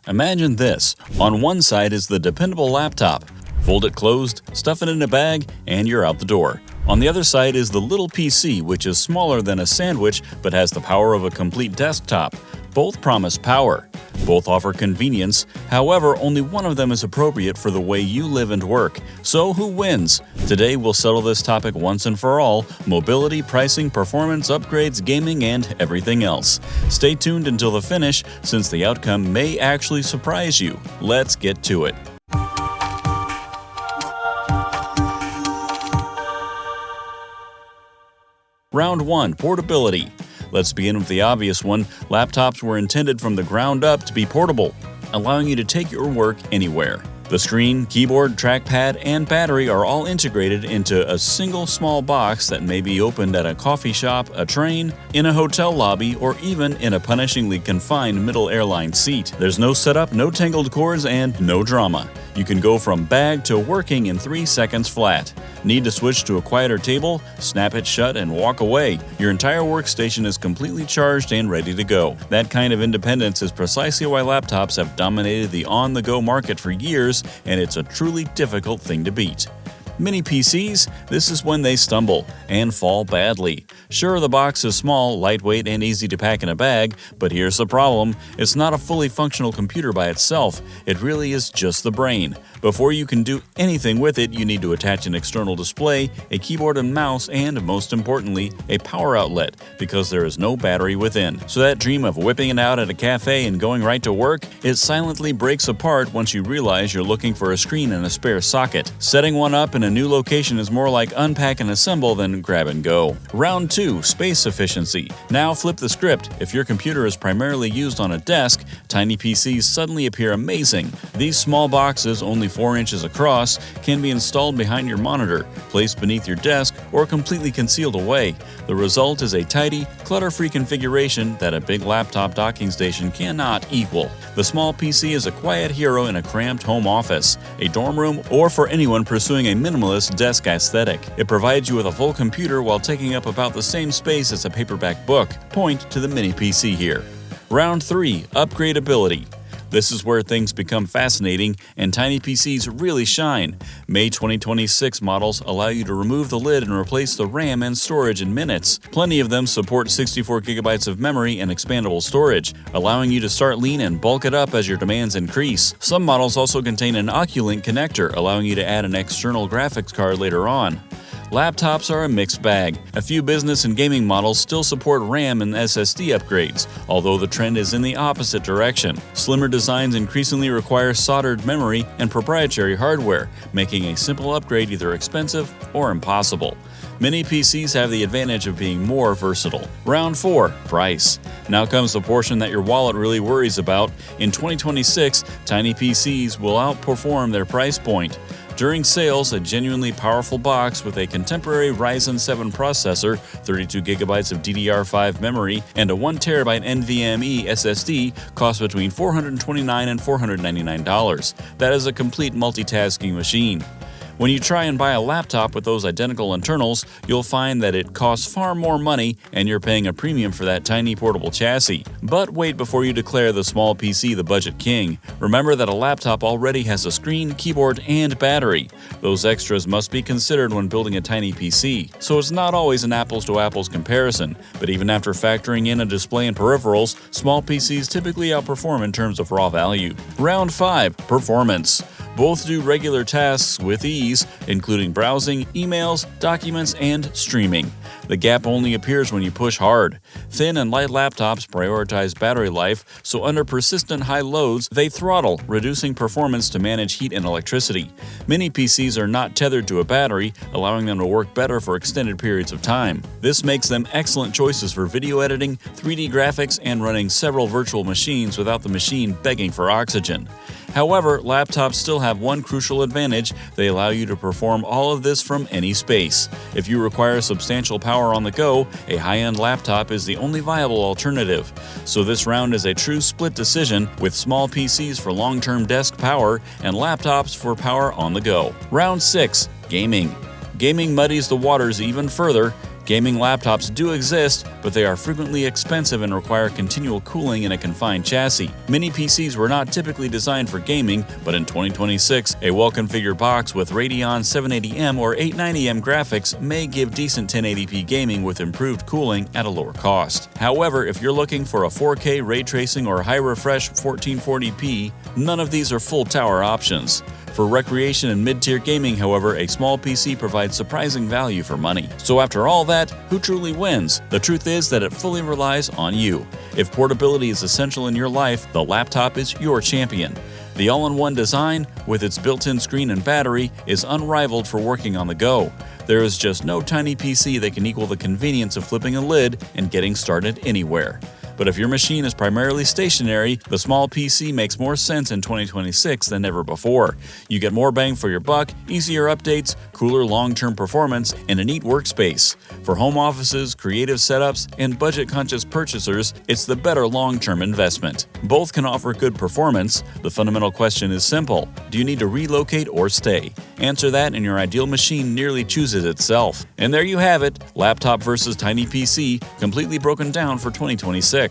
Imagine this. On one side is the dependable laptop. Fold it closed, stuff it in a bag, and you're out the door. On the other side is the little PC, which is smaller than a sandwich but has the power of a complete desktop. Both promise power. Both offer convenience. However, only one of them is appropriate for the way you live and work. So who wins? Today we'll settle this topic once and for all: mobility, pricing, performance, upgrades, gaming, and everything else. Stay tuned until the finish, since the outcome may actually surprise you. Let's get to it. Round 1. Portability. Let's begin with the obvious one. Laptops were intended from the ground up to be portable, allowing you to take your work anywhere. The screen, keyboard, trackpad, and battery are all integrated into a single small box that may be opened at a coffee shop, a train, in a hotel lobby, or even in a punishingly confined middle airline seat. There's no setup, no tangled cords, and no drama. You can go from bag to working in 3 seconds flat. Need to switch to a quieter table? Snap it shut and walk away. Your entire workstation is completely charged and ready to go. That kind of independence is precisely why laptops have dominated the on-the-go market for years, and it's a truly difficult thing to beat. Mini PCs? This is when they stumble and fall badly. Sure, the box is small, lightweight, and easy to pack in a bag, but here's the problem. It's not a fully functional computer by itself. It really is just the brain. Before you can do anything with it, you need to attach an external display, a keyboard and mouse, and, most importantly, a power outlet, because there is no battery within. So that dream of whipping it out at a cafe and going right to work, it silently breaks apart once you realize you're looking for a screen and a spare socket. Setting one up in a new location is more like unpack and assemble than grab and go. Round 2. Space efficiency. Now flip the script. If your computer is primarily used on a desk, tiny PCs suddenly appear amazing. These small boxes, only 4 inches across, can be installed behind your monitor, placed beneath your desk, or completely concealed away. The result is a tidy, clutter-free configuration that a big laptop docking station cannot equal. The small PC is a quiet hero in a cramped home office, a dorm room, or for anyone pursuing a minimalist desk aesthetic. It provides you with a full computer while taking up about the same space as a paperback book. Point to the mini PC here. Round 3. Upgradeability. This is where things become fascinating and tiny PCs really shine. May 2026 models allow you to remove the lid and replace the RAM and storage in minutes. Plenty of them support 64 gigabytes of memory and expandable storage, allowing you to start lean and bulk it up as your demands increase. Some models also contain an Oculink connector, allowing you to add an external graphics card later on. Laptops are a mixed bag. A few business and gaming models still support RAM and SSD upgrades, although the trend is in the opposite direction. Slimmer designs increasingly require soldered memory and proprietary hardware, making a simple upgrade either expensive or impossible. Mini PCs have the advantage of being more versatile. Round 4. Price. Now comes the portion that your wallet really worries about. In 2026, tiny PCs will outperform their price point. During sales, a genuinely powerful box with a contemporary Ryzen 7 processor, 32 gigabytes of DDR5 memory, and a 1TB NVMe SSD costs between $429 and $499. That is a complete multitasking machine. When you try and buy a laptop with those identical internals, you'll find that it costs far more money and you're paying a premium for that tiny portable chassis. But wait before you declare the small PC the budget king. Remember that a laptop already has a screen, keyboard, and battery. Those extras must be considered when building a tiny PC. So it's not always an apples-to-apples comparison, but even after factoring in a display and peripherals, small PCs typically outperform in terms of raw value. Round 5. Performance. Both do regular tasks with ease, including browsing, emails, documents, and streaming. The gap only appears when you push hard. Thin and light laptops prioritize battery life, so under persistent high loads, they throttle, reducing performance to manage heat and electricity. Mini PCs are not tethered to a battery, allowing them to work better for extended periods of time. This makes them excellent choices for video editing, 3D graphics, and running several virtual machines without the machine begging for oxygen. However, laptops still have one crucial advantage: they allow you to perform all of this from any space. If you require substantial power on the go, a high-end laptop is the only viable alternative. So this round is a true split decision, with small PCs for long-term desk power and laptops for power on the go. Round 6. Gaming. Gaming muddies the waters even further. Gaming laptops do exist, but they are frequently expensive and require continual cooling in a confined chassis. Mini PCs were not typically designed for gaming, but in 2026, a well-configured box with Radeon 780M or 890M graphics may give decent 1080p gaming with improved cooling at a lower cost. However, if you're looking for a 4K ray tracing or high-refresh 1440p, none of these are full tower options. For recreation and mid-tier gaming, however, a small PC provides surprising value for money. So after all that, who truly wins? The truth is that it fully relies on you. If portability is essential in your life, the laptop is your champion. The all-in-one design, with its built-in screen and battery, is unrivaled for working on the go. There is just no tiny PC that can equal the convenience of flipping a lid and getting started anywhere. But if your machine is primarily stationary, the small PC makes more sense in 2026 than ever before. You get more bang for your buck, easier updates, cooler long-term performance, and a neat workspace. For home offices, creative setups, and budget-conscious purchasers, it's the better long-term investment. Both can offer good performance. The fundamental question is simple: do you need to relocate or stay? Answer that and your ideal machine nearly chooses itself. And there you have it, laptop versus tiny PC, completely broken down for 2026.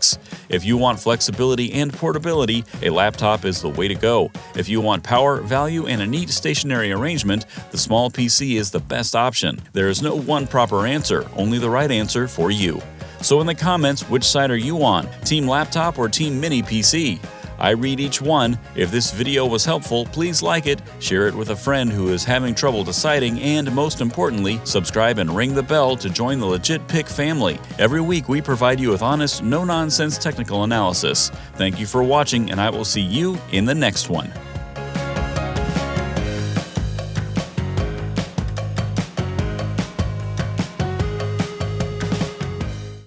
If you want flexibility and portability, a laptop is the way to go. If you want power, value, and a neat stationary arrangement, the small PC is the best option. There is no one proper answer, only the right answer for you. So in the comments, which side are you on? Team laptop or team mini PC? I read each one. If this video was helpful, please like it, share it with a friend who is having trouble deciding, and most importantly, subscribe and ring the bell to join the Legit Pick family. Every week we provide you with honest, no-nonsense technical analysis. Thank you for watching, and I will see you in the next one.